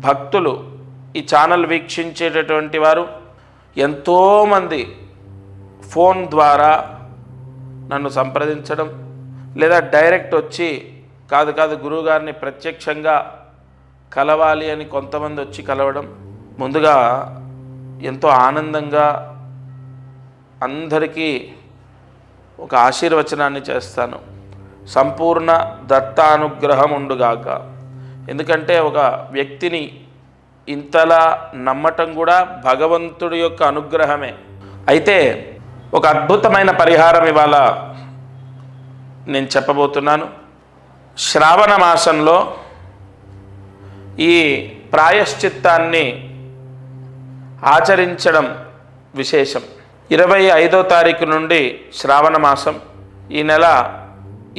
భక్తులు ఈ ఛానల్ వీక్షించేటటువంటి వారు ఎంతోమంది ఫోన్ ద్వారా నన్ను సంప్రదించడం, లేదా డైరెక్ట్ వచ్చి కాదు గురువుగారిని ప్రత్యక్షంగా కలవాలి అని కొంతమంది వచ్చి కలవడం, ముందుగా ఎంతో ఆనందంగా అందరికీ ఒక ఆశీర్వచనాన్ని చేస్తాను. సంపూర్ణ దత్తానుగ్రహం ఉండుగాక. ఎందుకంటే ఒక వ్యక్తిని ఇంతలా నమ్మటం కూడా భగవంతుడి యొక్క అనుగ్రహమే. అయితే ఒక అద్భుతమైన పరిహారం ఇవాళ నేను చెప్పబోతున్నాను. శ్రావణ మాసంలో ఈ ప్రాయశ్చిత్తాన్ని ఆచరించడం విశేషం. 25వ తారీఖు నుండి శ్రావణ మాసం, ఈ నెల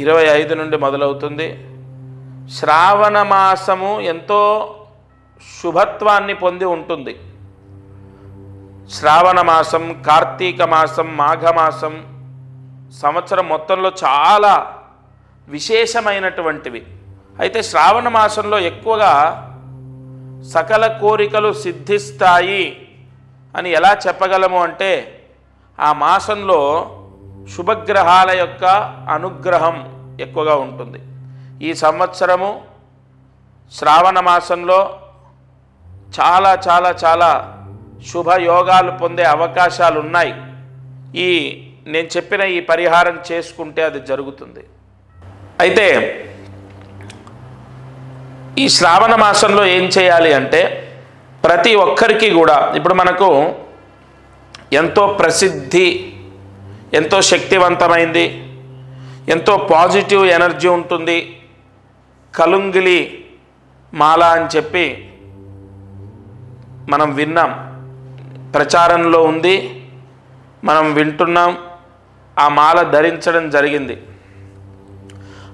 25 నుండి మొదలవుతుంది. శ్రావణ మాసము ఎంతో శుభత్వాన్ని పొంది ఉంటుంది. శ్రావణ మాసం, కార్తీక మాసం, మాఘమాసం సంవత్సరం మొత్తంలో చాలా విశేషమైనటువంటివి. అయితే శ్రావణ మాసంలో ఎక్కువగా సకల కోరికలు సిద్ధిస్తాయి అని ఎలా చెప్పగలము అంటే, ఆ మాసంలో శుభగ్రహాల యొక్క అనుగ్రహం ఎక్కువగా ఉంటుంది. ఈ సంవత్సరము శ్రావణ మాసంలో చాలా చాలా చాలా శుభయోగాలు పొందే అవకాశాలు ఉన్నాయి. నేను చెప్పిన ఈ పరిహారం చేసుకుంటే అది జరుగుతుంది. అయితే ఈ శ్రావణ మాసంలో ఏం చేయాలి అంటే, ప్రతి ఒక్కరికి కూడా ఇప్పుడు మనకు ఎంతో ప్రసిద్ధి, ఎంతో శక్తివంతమైంది, ఎంతో పాజిటివ్ ఎనర్జీ ఉంటుంది కలుంగిలి మాల అని చెప్పి మనం విన్నాం, ప్రచారంలో ఉంది, మనం వింటున్నాం, ఆ మాల ధరించడం జరిగింది.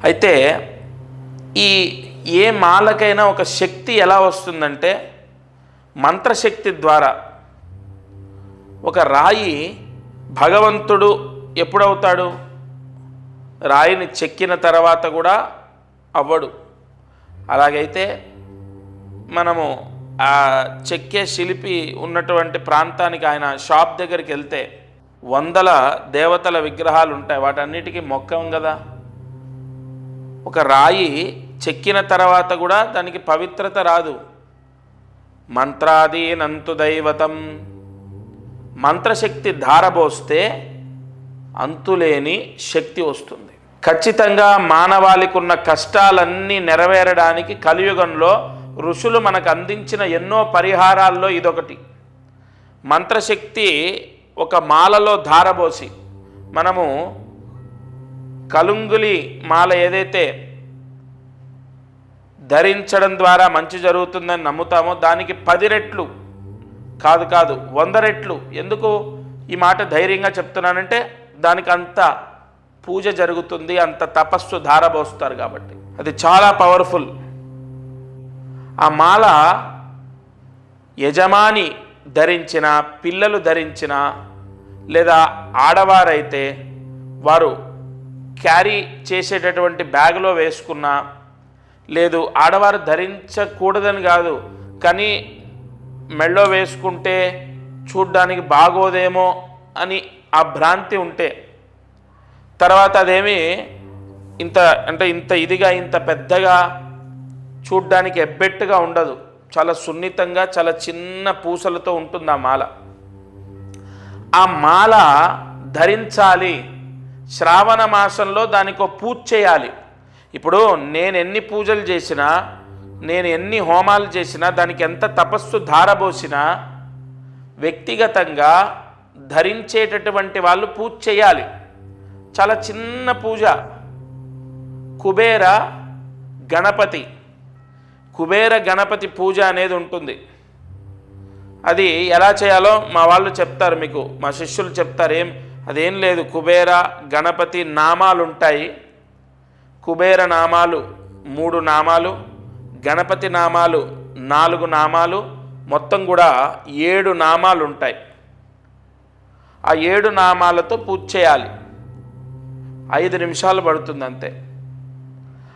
అయితే ఏ మాలకైనా ఒక శక్తి ఎలా వస్తుందంటే, మంత్రశక్తి ద్వారా. ఒక రాయి భగవంతుడు ఎప్పుడవుతాడు? రాయిని చెక్కిన తర్వాత కూడా అవ్వడు. అలాగైతే మనము ఆ చెక్కే శిల్పి ఉన్నటువంటి ప్రాంతానికి, ఆయన షాప్ దగ్గరికి వెళ్తే వందల దేవతల విగ్రహాలు ఉంటాయి, వాటన్నిటికీ మొక్కం కదా. ఒక రాయి చెక్కిన తర్వాత కూడా దానికి పవిత్రత రాదు. మంత్రాదీనంతు దైవతం, మంత్రశక్తి ధారబోస్తే అంతులేని శక్తి వస్తుంది. ఖచ్చితంగా మానవాళికి ఉన్న కష్టాలన్నీ నెరవేరడానికి కలియుగంలో ఋషులు మనకు అందించిన ఎన్నో పరిహారాల్లో ఇదొకటి. మంత్రశక్తి ఒక మాలలో ధారబోసి, మనము కలుంగులి మాల ఏదైతే ధరించడం ద్వారా మంచి జరుగుతుందని నమ్ముతామో, దానికి 10 రెట్లు కాదు 100 రెట్లు. ఎందుకు ఈ మాట ధైర్యంగా చెప్తున్నానంటే, దానికి అంత పూజ జరుగుతుంది, అంత తపస్సు ధారబోస్తారు కాబట్టి. అది చాలా పవర్ఫుల్. ఆ మాల యజమాని ధరించిన, పిల్లలు ధరించిన, లేదా ఆడవారైతే వారు క్యారీ చేసేటటువంటి బ్యాగ్లో వేసుకున్న, లేదు ఆడవారు ధరించకూడదని కాదు, కానీ మెళ్ళో వేసుకుంటే చూడ్డానికి బాగోదేమో అని ఆ భ్రాంతి ఉంటే, తర్వాత అదేమి ఇంత ఇదిగా, ఇంత పెద్దగా, చూడ్డానికి ఎబ్బెట్టుగా ఉండదు. చాలా సున్నితంగా, చాలా చిన్న పూసలతో ఉంటుంది ఆ మాల. ఆ మాల ధరించాలి. శ్రావణ మాసంలో దానికి ఒక పూజ చేయాలి. ఇప్పుడు నేను ఎన్ని పూజలు చేసినా, నేను ఎన్ని హోమాలు చేసినా, దానికి ఎంత తపస్సు ధారబోసినా, వ్యక్తిగతంగా ధరించేటటువంటి వాళ్ళు పూజ చేయాలి. చాలా చిన్న పూజ. కుబేర గణపతి పూజ అనేది ఉంటుంది. అది ఎలా చేయాలో మా వాళ్ళు చెప్తారు, మీకు మా శిష్యులు చెప్తారు. అదేం లేదు, కుబేర గణపతి నామాలు ఉంటాయి. కుబేర నామాలు 3 నామాలు, గణపతి నామాలు 4 నామాలు, మొత్తం కూడా 7 నామాలు ఉంటాయి. ఆ 7 నామాలతో పూజ చేయాలి. 5 నిమిషాలు పడుతుంది అంతే.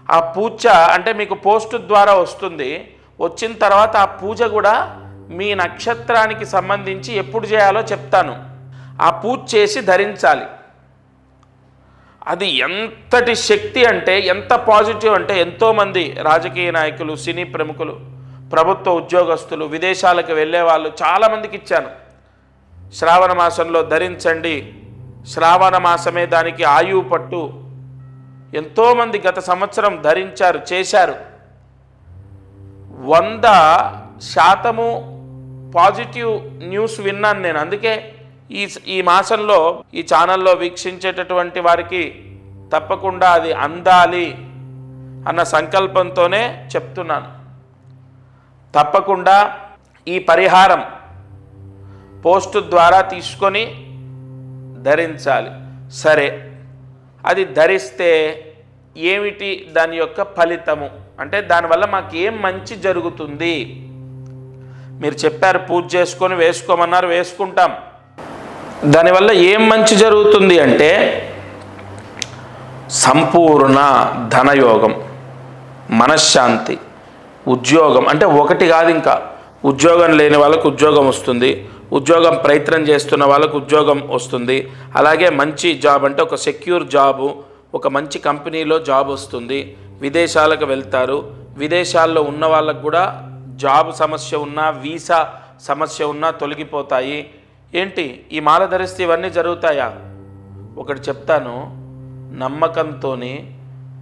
ఆ పూజ అంటే మీకు పోస్ట్ ద్వారా వస్తుంది. వచ్చిన తర్వాత ఆ పూజ కూడా మీ నక్షత్రానికి సంబంధించి ఎప్పుడు చేయాలో చెప్తాను. ఆ పూజ చేసి ధరించాలి. అది ఎంతటి శక్తి అంటే, ఎంత పాజిటివ్ అంటే, ఎంతోమంది రాజకీయ నాయకులు, సినీ ప్రముఖులు, ప్రభుత్వ ఉద్యోగస్తులు, విదేశాలకు వెళ్ళే వాళ్ళు చాలామందికి ఇచ్చాను. శ్రావణ మాసంలో ధరించండి, శ్రావణ మాసమే దానికి ఆయువు పట్టు. ఎంతోమంది గత సంవత్సరం ధరించారు, చేశారు. 100% పాజిటివ్ న్యూస్ విన్నాను నేను. అందుకే ఈ మాసంలో ఈ ఛానల్లో వీక్షించేటటువంటి వారికి తప్పకుండా అది అందాలి అన్న సంకల్పంతోనే చెప్తున్నాను. తప్పకుండా ఈ పరిహారం పోస్టు ద్వారా తీసుకొని ధరించాలి. సరే, అది ధరిస్తే ఏమిటి దాని యొక్క ఫలితము అంటే, దానివల్ల మాకు ఏం మంచి జరుగుతుంది? మీరు చెప్పారు పూజ చేసుకొని వేసుకోమన్నారు, వేసుకుంటాం. దానివల్ల ఏం మంచి జరుగుతుంది అంటే, సంపూర్ణ ధనయోగం, మనశ్శాంతి, ఉద్యోగం. అంటే ఒకటి కాదు, ఇంకా ఉద్యోగం లేని వాళ్ళకు ఉద్యోగం వస్తుంది, ఉద్యోగం ప్రయత్నం చేస్తున్న వాళ్ళకు ఉద్యోగం వస్తుంది. అలాగే మంచి జాబ్ అంటే ఒక సెక్యూర్ జాబు, ఒక మంచి కంపెనీలో జాబ్ వస్తుంది. విదేశాలకు వెళ్తారు. విదేశాల్లో ఉన్న వాళ్ళకు కూడా జాబ్ సమస్య ఉన్నా, వీసా సమస్య ఉన్నా తొలగిపోతాయి. ఏంటి ఈ మాల ధరిస్తే ఇవన్నీ జరుగుతాయా? ఒకటి చెప్తాను, నమ్మకంతో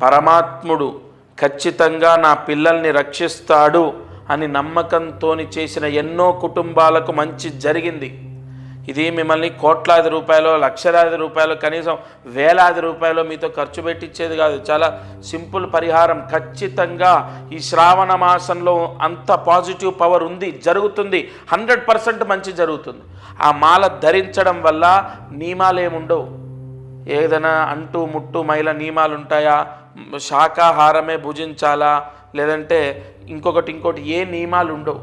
పరమాత్ముడు ఖచ్చితంగా నా పిల్లల్ని రక్షిస్తాడు అని నమ్మకంతో చేసిన ఎన్నో కుటుంబాలకు మంచి జరిగింది. ఇది మిమ్మల్ని కోట్లాది రూపాయలు, లక్షలాది రూపాయలు, కనీసం వేలాది రూపాయలు మీతో ఖర్చు పెట్టించేది కాదు. చాలా సింపుల్ పరిహారం. ఖచ్చితంగా ఈ శ్రావణ మాసంలో అంత పాజిటివ్ పవర్ ఉంది, జరుగుతుంది. 100% మంచి జరుగుతుంది. ఆ మాల ధరించడం వల్ల నియమాలు ఏముండవు. ఏదైనా అంటూ ముట్టు మైల నియమాలు ఉంటాయా? శాకాహారమే భుజించాలా, లేదంటే ఇంకోటి ఏ నియమాలు ఉండవు.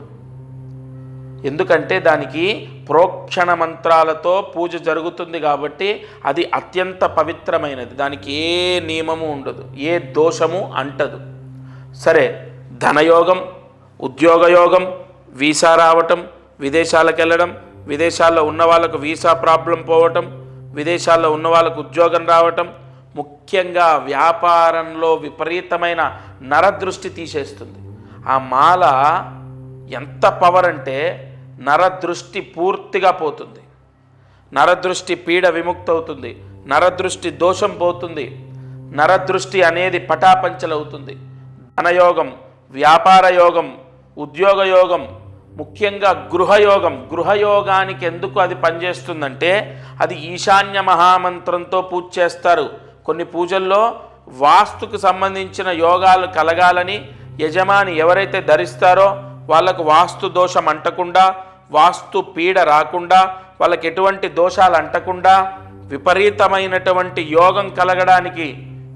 ఎందుకంటే దానికి ప్రోక్షణ మంత్రాలతో పూజ జరుగుతుంది కాబట్టి అది అత్యంత పవిత్రమైనది. దానికి ఏ నియమము ఉండదు, ఏ దోషము అంటదు. సరే, ధనయోగం, ఉద్యోగయోగం, వీసా రావటం, విదేశాలకు వెళ్ళడం, విదేశాల్లో ఉన్న వాళ్ళకు వీసా ప్రాబ్లం పోవటం, విదేశాల్లో ఉన్న వాళ్ళకు ఉద్యోగం రావటం, ముఖ్యంగా వ్యాపారంలో విపరీతమైన నరదృష్టి తీసేస్తుంది. ఆ మాల ఎంత పవర్ అంటే, నరదృష్టి పూర్తిగా పోతుంది, నరదృష్టి పీడ విముక్తి అవుతుంది, నరదృష్టి దోషం పోతుంది, నరదృష్టి అనేది పటాపంచలవుతుంది. ధనయోగం, వ్యాపార యోగం, ఉద్యోగ యోగం, ముఖ్యంగా గృహయోగం. గృహయోగానికి ఎందుకు అది పనిచేస్తుందంటే, అది ఈశాన్య మహామంత్రంతో పూజ చేస్తారు. కొన్ని పూజల్లో వాస్తుకు సంబంధించిన యోగాలు కలగాలని యజమాని ఎవరైతే ధరిస్తారో వాళ్ళకు వాస్తు దోషం అంటకుండా, వాస్తు పీడ రాకుండా, వాళ్ళకి ఎటువంటి దోషాలు అంటకుండా విపరీతమైనటువంటి యోగం కలగడానికి,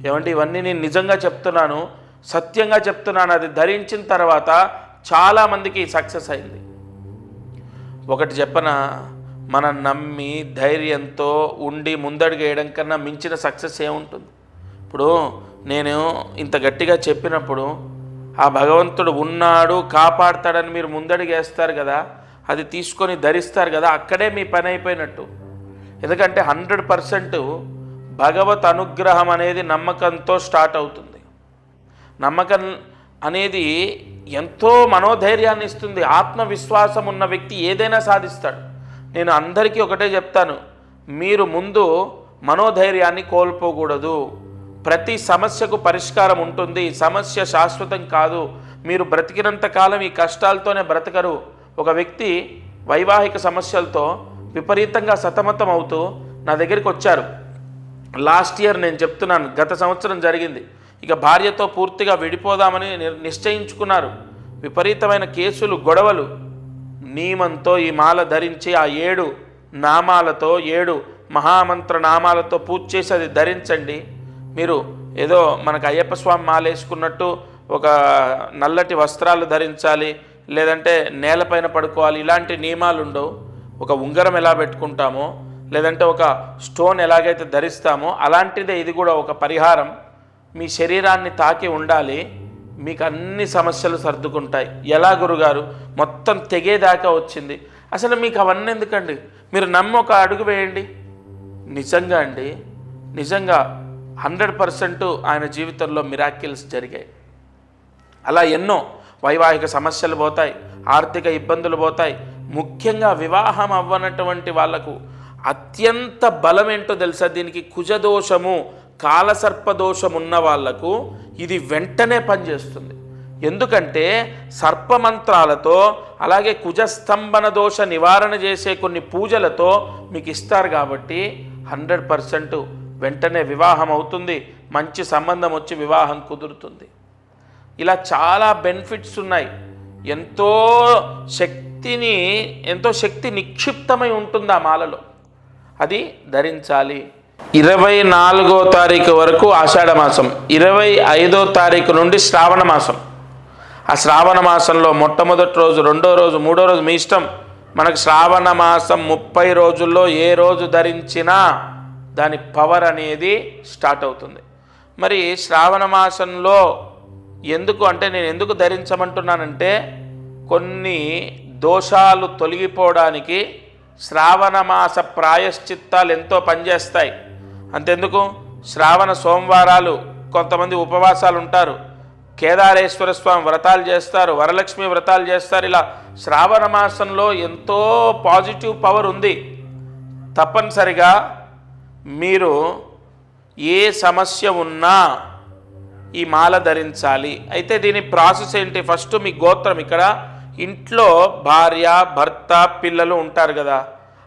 ఏమంటే ఇవన్నీ నేను నిజంగా చెప్తున్నాను, సత్యంగా చెప్తున్నాను. అది ధరించిన తర్వాత చాలామందికి సక్సెస్ అయింది. ఒకటి చెప్పన, మనం నమ్మి ధైర్యంతో ఉండి ముందడుగు వేయడం కన్నా మించిన సక్సెస్ ఏముంటుంది? ఇప్పుడు నేను ఇంత గట్టిగా చెప్పినప్పుడు ఆ భగవంతుడు ఉన్నాడు, కాపాడతాడని మీరు ముందడుగు వేస్తారు కదా, అది తీసుకొని ధరిస్తారు కదా, అక్కడే మీ పని అయిపోయినట్టు. ఎందుకంటే 100% భగవత్ అనుగ్రహం అనేది నమ్మకంతో స్టార్ట్ అవుతుంది. నమ్మకం అనేది ఎంతో మనోధైర్యాన్ని ఇస్తుంది. ఆత్మవిశ్వాసం ఉన్న వ్యక్తి ఏదైనా సాధిస్తాడు. నేను అందరికీ ఒకటే చెప్తాను, మీరు ముందు మనోధైర్యాన్ని కోల్పోకూడదు. ప్రతి సమస్యకు పరిష్కారం ఉంటుంది. సమస్య శాశ్వతం కాదు. మీరు బ్రతికినంత కాలం ఈ కష్టాలతోనే బ్రతకరు. ఒక వ్యక్తి వైవాహిక సమస్యలతో విపరీతంగా సతమతం అవుతూ నా దగ్గరికి వచ్చారు. లాస్ట్ ఇయర్ నేను చెప్తున్నాను, గత సంవత్సరం జరిగింది. ఇక భార్యతో పూర్తిగా విడిపోదామని నిశ్చయించుకున్నారు. విపరీతమైన కేసులు, గొడవలు. నియమంతో ఈ మాల ధరించి ఆ 7 నామాలతో, 7 మహామంత్ర నామాలతో పూజ చేసి అది ధరించండి. మీరు ఏదో మనకు అయ్యప్ప స్వామి మాల వేసుకున్నట్టు ఒక నల్లటి వస్త్రాలు ధరించాలి, లేదంటే నేలపైన పడుకోవాలి, ఇలాంటి నియమాలు ఉండవు. ఒక ఉంగరం ఎలా పెట్టుకుంటామో, లేదంటే ఒక స్టోన్ ఎలాగైతే ధరిస్తామో అలాంటిదే ఇది కూడా ఒక పరిహారం. మీ శరీరాన్ని తాకి ఉండాలి. మీకు అన్ని సమస్యలు సర్దుకుంటాయి. ఎలా గురుగారు మొత్తం తెగేదాకా వచ్చింది? అసలు మీకు అవన్నీ ఎందుకండి? మీరు నమ్మి ఒక అడుగు వేయండి. నిజంగా అండి, నిజంగా 100% ఆయన జీవితంలో మిరాకిల్స్ జరిగాయి. అలా ఎన్నో వైవాహిక సమస్యలు పోతాయి, ఆర్థిక ఇబ్బందులు పోతాయి. ముఖ్యంగా వివాహం అవ్వనటువంటి వాళ్లకు అత్యంత బలం ఏంటో తెలుసా? దీనికి కుజదోషము, కాలసర్పదోషం ఉన్న వాళ్లకు ఇది వెంటనే పనిచేస్తుంది. ఎందుకంటే సర్పమంత్రాలతో అలాగే కుజస్తంభన దోష నివారణ చేసే కొన్ని పూజలతో మీకు ఇస్తారు కాబట్టి 100% వెంటనే వివాహం అవుతుంది, మంచి సంబంధం వచ్చి వివాహం కుదురుతుంది. ఇలా చాలా బెనిఫిట్స్ ఉన్నాయి. ఎంతో శక్తి నిక్షిప్తమై ఉంటుంది ఆ మాలలో. అది ధరించాలి. 24వ తారీఖు వరకు ఆషాఢ మాసం, 25వ తారీఖు నుండి శ్రావణ మాసం. ఆ శ్రావణ మాసంలో మొట్టమొదటి రోజు, రెండో రోజు, మూడో రోజు మీ ఇష్టం. మనకు శ్రావణ మాసం 30 రోజుల్లో ఏ రోజు ధరించినా దాని పవర్ అనేది స్టార్ట్ అవుతుంది. మరి శ్రావణ మాసంలో ఎందుకు అంటే, నేను ఎందుకు ధరించమంటున్నానంటే, కొన్ని దోషాలు తొలగిపోవడానికి శ్రావణ మాస ప్రాయశ్చిత్తాలు ఎంతో పనిచేస్తాయి. అంతెందుకు, శ్రావణ సోమవారాలు కొంతమంది ఉపవాసాలు ఉంటారు, కేదారేశ్వర స్వామి వ్రతాలు చేస్తారు, వరలక్ష్మి వ్రతాలు చేస్తారు. ఇలా శ్రావణ మాసంలో ఎంతో పాజిటివ్ పవర్ ఉంది. తప్పనిసరిగా మీరు ఏ సమస్య ఉన్నా ఈ మాల ధరించాలి. అయితే దీని ప్రాసెస్ ఏంటి? ఫస్ట్ మీ గోత్రం, ఇక్కడ ఇంట్లో భార్య, భర్త, పిల్లలు ఉంటారు కదా,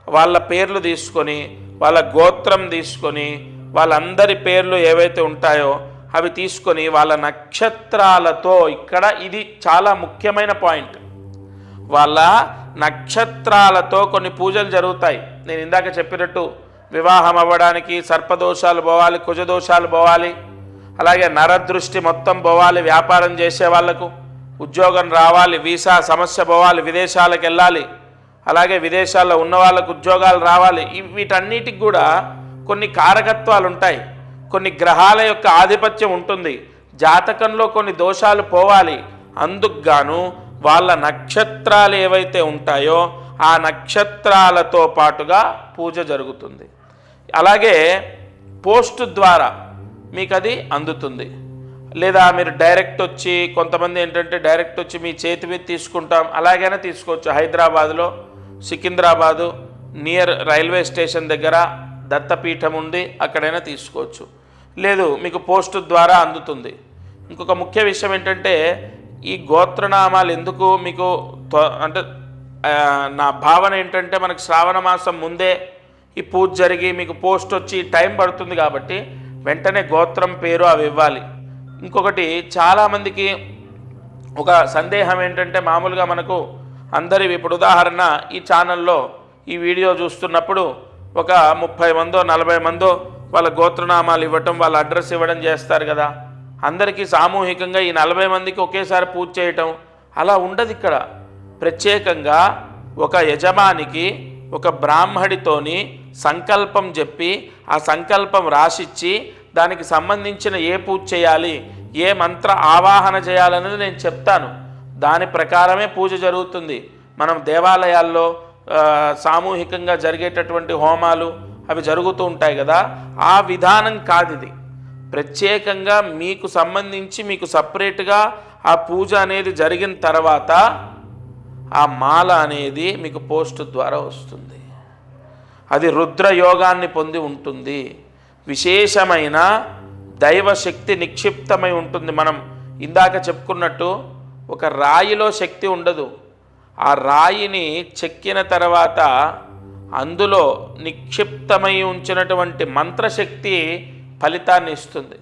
వాళ్ళ పేర్లు తీసుకొని, వాళ్ళ గోత్రం తీసుకొని, వాళ్ళందరి పేర్లు ఏవైతే ఉంటాయో అవి తీసుకొని వాళ్ళ నక్షత్రాలతో, ఇక్కడ ఇది చాలా ముఖ్యమైన పాయింట్, వాళ్ళ నక్షత్రాలతో కొన్ని పూజలు జరుగుతాయి. నేను ఇందాక చెప్పినట్టు వివాహం అవ్వడానికి సర్పదోషాలు పోవాలి, కుజదోషాలు పోవాలి, అలాగే నరదృష్టి మొత్తం పోవాలి, వ్యాపారం చేసే వాళ్లకు ఉద్యోగం రావాలి, వీసా సమస్య పోవాలి, విదేశాలకు వెళ్ళాలి, అలాగే విదేశాల్లో ఉన్న వాళ్ళకు ఉద్యోగాలు రావాలి. వీటన్నిటికి కూడా కొన్ని కారకత్వాలు ఉంటాయి, కొన్ని గ్రహాల యొక్క ఆధిపత్యం ఉంటుంది, జాతకంలో కొన్ని దోషాలు పోవాలి. అందుకు గాను వాళ్ళ నక్షత్రాలు ఏవైతే ఉంటాయో ఆ నక్షత్రాలతో పాటుగా పూజ జరుగుతుంది. అలాగే పోస్ట్ ద్వారా మీకు అది అందుతుంది. లేదా మీరు డైరెక్ట్ వచ్చి, కొంతమంది ఏంటంటే డైరెక్ట్ వచ్చి మీ చేతి మీద తీసుకుంటాం, అలాగైనా తీసుకోవచ్చు. హైదరాబాదులో సికింద్రాబాదు నియర్ రైల్వే స్టేషన్ దగ్గర దత్తపీఠం ఉంది, అక్కడైనా తీసుకోవచ్చు. లేదు మీకు పోస్ట్ ద్వారా అందుతుంది. ఇంకొక ముఖ్య విషయం ఏంటంటే, ఈ గోత్రనామాలు ఎందుకు మీకు అంటే నా భావన ఏంటంటే, మనకు శ్రావణ మాసం ముందే ఈ పూజ జరిగి మీకు పోస్ట్ వచ్చి టైం పడుతుంది కాబట్టి వెంటనే గోత్రం పేరు అవి ఇవ్వాలి. ఇంకొకటి చాలామందికి ఒక సందేహం ఏంటంటే, మామూలుగా మనకు అందరి ఇప్పుడు ఉదాహరణ ఈ ఛానల్లో ఈ వీడియో చూస్తున్నప్పుడు ఒక 30 మందో 40 మందో వాళ్ళ గోత్రనామాలు ఇవ్వటం, వాళ్ళ అడ్రస్ ఇవ్వడం చేస్తారు కదా. అందరికీ సామూహికంగా ఈ 40 మందికి ఒకేసారి పూజ చేయటం అలా ఉండదు. ఇక్కడ ప్రత్యేకంగా ఒక యజమానికి ఒక బ్రాహ్మడితోని సంకల్పం చెప్పి ఆ సంకల్పం రాసిచ్చి దానికి సంబంధించిన ఏ పూజ చేయాలి, ఏ మంత్ర ఆవాహన చేయాలనేది నేను చెప్తాను. దాని ప్రకారమే పూజ జరుగుతుంది. మనం దేవాలయాల్లో సామూహికంగా జరిగేటటువంటి హోమాలు అవి జరుగుతూ ఉంటాయి కదా, ఆ విధానం కాదు ఇది. ప్రత్యేకంగా మీకు సంబంధించి మీకు సపరేట్గా ఆ పూజ అనేది జరిగిన తర్వాత ఆ మాల అనేది మీకు పోస్ట్ ద్వారా వస్తుంది. అది రుద్రయోగాన్ని పొంది ఉంటుంది, విశేషమైన దైవశక్తి నిక్షిప్తమై ఉంటుంది. మనం ఇందాక చెప్పుకున్నట్టు ఒక రాయిలో శక్తి ఉండదు, ఆ రాయిని చెక్కిన తర్వాత అందులో నిక్షిప్తమై ఉంచినటువంటి మంత్రశక్తి ఫలితాన్ని ఇస్తుంది.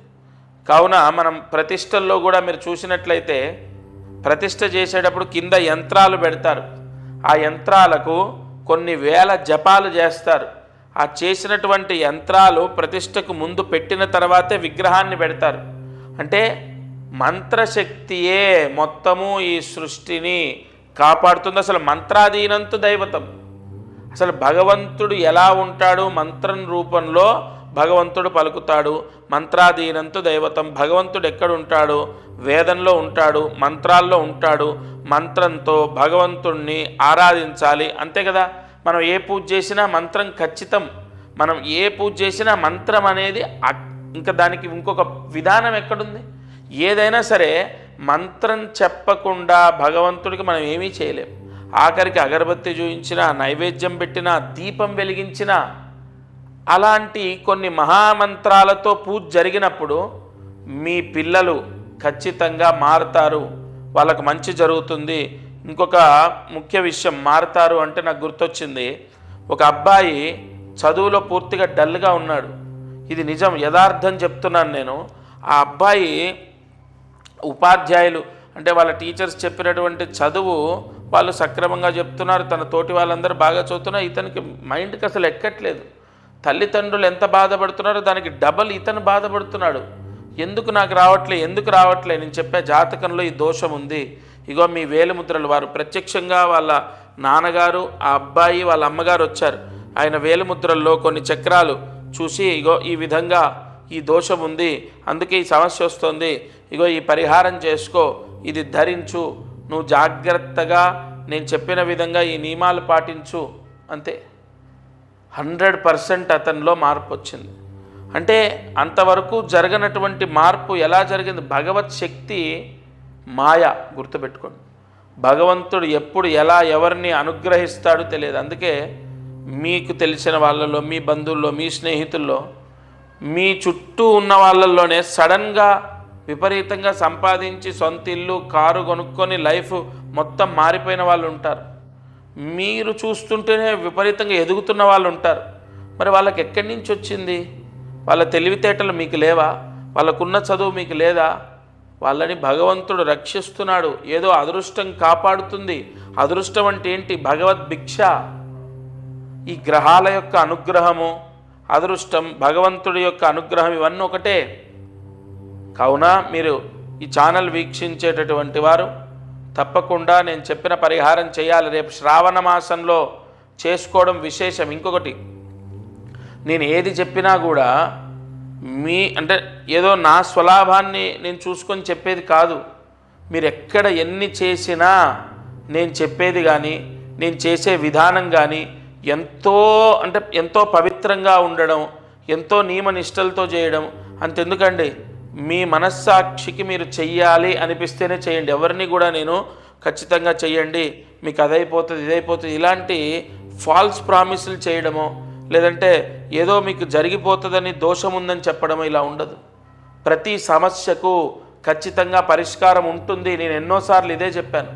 కావున మనం ప్రతిష్టల్లో కూడా మీరు చూసినట్లయితే ప్రతిష్ట చేసేటప్పుడు కింద యంత్రాలు పెడతారు, ఆ యంత్రాలకు కొన్ని వేల జపాలు చేస్తారు. ఆ చేసినటువంటి యంత్రాలు ప్రతిష్టకు ముందు పెట్టిన తర్వాతే విగ్రహాన్ని పెడతారు. అంటే మంత్రశక్తియే మొత్తము ఈ సృష్టిని కాపాడుతుంది. అసలు మంత్రాధీనంతు దైవతం. అసలు భగవంతుడు ఎలా ఉంటాడు? మంత్రం రూపంలో భగవంతుడు పలుకుతాడు. మంత్రాధీనంతు దైవతం, భగవంతుడు ఎక్కడుంటాడు? వేదంలో ఉంటాడు, మంత్రాల్లో ఉంటాడు. మంత్రంతో భగవంతుణ్ణి ఆరాధించాలి, అంతే కదా. మనం ఏ పూజ చేసినా మంత్రం ఖచ్చితం. మనం ఏ పూజ చేసినా మంత్రం అనేది ఇంకా దానికి ఇంకొక విధానం ఎక్కడుంది? ఏదైనా సరే మంత్రం చెప్పకుండా భగవంతుడికి మనం ఏమీ చేయలేం. ఆఖరికి అగరబత్తి చూయించినా, నైవేద్యం పెట్టినా, దీపం వెలిగించినా, అలాంటి కొన్ని మహామంత్రాలతో పూజ జరిగినప్పుడు మీ పిల్లలు ఖచ్చితంగా మారుతారు, వాళ్ళకు మంచి జరుగుతుంది. ఇంకొక ముఖ్య విషయం, మారుతారు అంటే నాకు గుర్తొచ్చింది. ఒక అబ్బాయి చదువులో పూర్తిగా డల్గా ఉన్నాడు. ఇది నిజం, యథార్థం చెప్తున్నాను నేను. ఆ అబ్బాయి ఉపాధ్యాయులు అంటే వాళ్ళ టీచర్స్ చెప్పినటువంటి చదువు వాళ్ళు సక్రమంగా చెప్తున్నారు, తన తోటి వాళ్ళందరూ బాగా చదువుతున్నారు. ఇతనికి మైండ్కి అసలు ఎక్కట్లేదు. తల్లిదండ్రులు ఎంత బాధపడుతున్నారో దానికి డబల్ ఇతను బాధపడుతున్నాడు. ఎందుకు నాకు రావట్లే, ఎందుకు రావట్లే? నేను చెప్పే జాతకంలో ఈ దోషం ఉంది. ఇగో మీ వేలిముద్రలు. వారు ప్రత్యక్షంగా వాళ్ళ నాన్నగారు, ఆ అబ్బాయి, వాళ్ళ అమ్మగారు వచ్చారు. ఆయన వేలిముద్రల్లో కొన్ని చక్రాలు చూసి, ఇగో ఈ విధంగా ఈ దోషం ఉంది, అందుకే ఈ సమస్య వస్తుంది, ఇగో ఈ పరిహారం చేసుకో, ఇది ధరించు, నువ్వు జాగ్రత్తగా నేను చెప్పిన విధంగా ఈ నియమాలు పాటించు, అంతే. 100% అతనిలో మార్పు వచ్చింది. అంటే అంతవరకు జరగనటువంటి మార్పు ఎలా జరిగింది? భగవత్ శక్తి మాయ, గుర్తుపెట్టుకోండి. భగవంతుడు ఎప్పుడు ఎలా ఎవరిని అనుగ్రహిస్తాడో తెలియదు. అందుకే మీకు తెలిసిన వాళ్ళలో, మీ బంధువుల్లో, మీ స్నేహితుల్లో, మీ చుట్టూ ఉన్న వాళ్ళల్లోనే సడన్గా విపరీతంగా సంపాదించి సొంత ఇల్లు, కారు కొనుక్కొని లైఫ్ మొత్తం మారిపోయిన వాళ్ళు ఉంటారు. మీరు చూస్తుంటేనే విపరీతంగా ఎదుగుతున్న వాళ్ళు ఉంటారు. మరి వాళ్ళకి ఎక్కడి నుంచి వచ్చింది? వాళ్ళ తెలివితేటలు మీకు లేవా? వాళ్ళకున్న చదువు మీకు లేదా? వాళ్ళని భగవంతుడు రక్షిస్తున్నాడు. ఏదో అదృష్టం కాపాడుతుంది. అదృష్టం అంటే ఏంటి? భగవద్ భిక్ష. ఈ గ్రహాల యొక్క అనుగ్రహము, అదృష్టం, భగవంతుడి యొక్క అనుగ్రహం, ఇవన్నీ ఒకటే. కావున మీరు ఈ ఛానల్ వీక్షించేటటువంటి వారు తప్పకుండా నేను చెప్పిన పరిహారం చేయాలి. రేపు శ్రావణ మాసంలో చేసుకోవడం విశేషం. ఇంకొకటి, నేను ఏది చెప్పినా కూడా అంటే ఏదో నా స్వలాభాన్ని నేను చూసుకొని చెప్పేది కాదు. మీరు ఎక్కడ ఎన్ని చేసినా నేను చెప్పేది కానీ, నేను చేసే విధానం కానీ ఎంతో పవిత్రంగా ఉండడం, ఎంతో నియమనిష్టలతో చేయడం. అంతెందుకండి, మీ మనస్సాక్షికి మీరు చెయ్యాలి అనిపిస్తేనే చేయండి. ఎవరిని కూడా నేను ఖచ్చితంగా చెయ్యండి, మీకు అదైపోతుంది, ఇదైపోతుంది, ఇలాంటి ఫాల్స్ ప్రామిసులు చేయడమో, లేదంటే ఏదో మీకు జరిగిపోతుందని, దోషం ఉందని చెప్పడమో ఇలా ఉండదు. ప్రతి సమస్యకు ఖచ్చితంగా పరిష్కారం ఉంటుంది. నేను ఎన్నోసార్లు ఇదే చెప్పాను.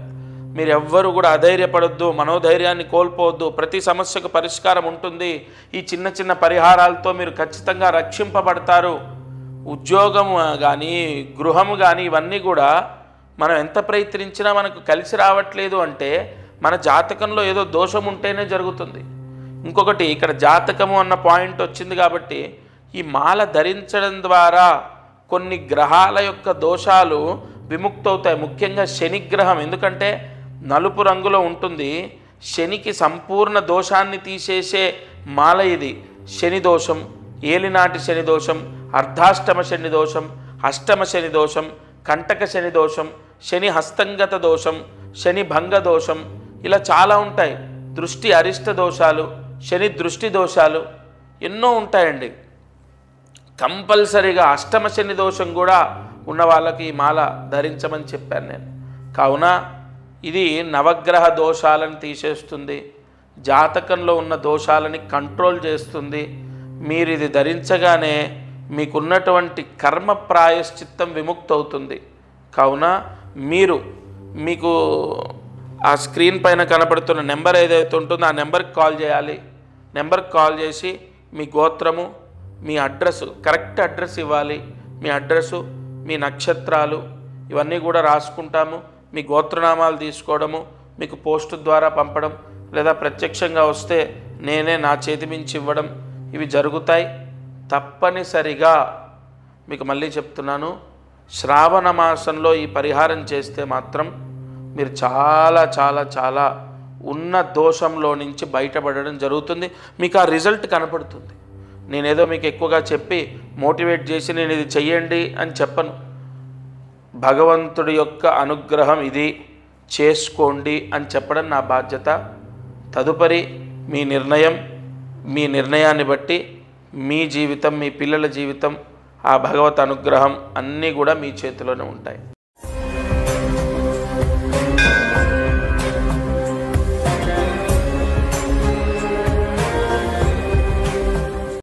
మీరు ఎవ్వరూ కూడా అధైర్యపడొద్దు, మనోధైర్యాన్ని కోల్పోవద్దు. ప్రతి సమస్యకు పరిష్కారం ఉంటుంది. ఈ చిన్న చిన్న పరిహారాలతో మీరు ఖచ్చితంగా రక్షింపబడతారు. ఉద్యోగం కానీ, గృహము కానీ, ఇవన్నీ కూడా మనం ఎంత ప్రయత్నించినా మనకు కలిసి రావట్లేదు అంటే మన జాతకంలో ఏదో దోషం ఉంటేనే జరుగుతుంది. ఇంకొకటి, ఇక్కడ జాతకము అన్న పాయింట్ వచ్చింది కాబట్టి ఈ మాల ధరించడం ద్వారా కొన్ని గ్రహాల యొక్క దోషాలు విముక్తవుతాయి. ముఖ్యంగా శనిగ్రహం, ఎందుకంటే నలుపు రంగులో ఉంటుంది. శనికి సంపూర్ణ దోషాన్ని తీసేసే మాల ఇది. శని దోషం, ఏలినాటి శని దోషం, అర్ధాష్టమ శని దోషం, అష్టమ శని దోషం, కంటక శని దోషం, శని హస్తంగత దోషం, శని భంగ దోషం, ఇలా చాలా ఉంటాయి. దృష్టి అరిష్ట దోషాలు, శని దృష్టి దోషాలు ఎన్నో ఉంటాయండి. కంపల్సరీగా అష్టమ శని దోషం కూడా ఉన్న వాళ్ళకి ఈ మాల ధరించమని చెప్పాను నేను. కావున ఇది నవగ్రహ దోషాలను తీసేస్తుంది, జాతకంలో ఉన్న దోషాలని కంట్రోల్ చేస్తుంది. మీరు ఇది ధరించగానే మీకున్నటువంటి కర్మ ప్రాయశ్చిత్తం విముక్తవుతుంది. కావున మీకు ఆ స్క్రీన్ పైన కనపడుతున్న నెంబర్ ఏదైతే ఉంటుందో ఆ నెంబర్కి కాల్ చేయాలి. నెంబర్కి కాల్ చేసి మీ గోత్రము, మీ అడ్రస్, కరెక్ట్ అడ్రస్ ఇవ్వాలి. మీ అడ్రస్సు, మీ నక్షత్రాలు ఇవన్నీ కూడా రాసుకుంటాము. మీ గోత్రనామాలు తీసుకోవడము, మీకు పోస్ట్ ద్వారా పంపడం, లేదా ప్రత్యక్షంగా వస్తే నేనే నా చేతి మించి ఇవ్వడం, ఇవి జరుగుతాయి. తప్పనిసరిగా మీకు మళ్ళీ చెప్తున్నాను, శ్రావణ మాసంలో ఈ పరిహారం చేస్తే మాత్రం మీరు చాలా చాలా చాలా ఉన్న దోషంలో నుంచి బయటపడడం జరుగుతుంది. మీకు ఆ రిజల్ట్ కనపడుతుంది. నేనేదో మీకు ఎక్కువగా చెప్పి మోటివేట్ చేసి నేను ఇది చెయ్యండి అని చెప్పను. భగవంతుడి యొక్క అనుగ్రహం ఇది, చేసుకోండి అని చెప్పడం నా బాధ్యత. తదుపరి మీ నిర్ణయం, మీ నిర్ణయాన్ని బట్టి మీ జీవితం, మీ పిల్లల జీవితం, ఆ భగవత్ అనుగ్రహం అన్నీ కూడా మీ చేతిలోనే ఉంటాయి.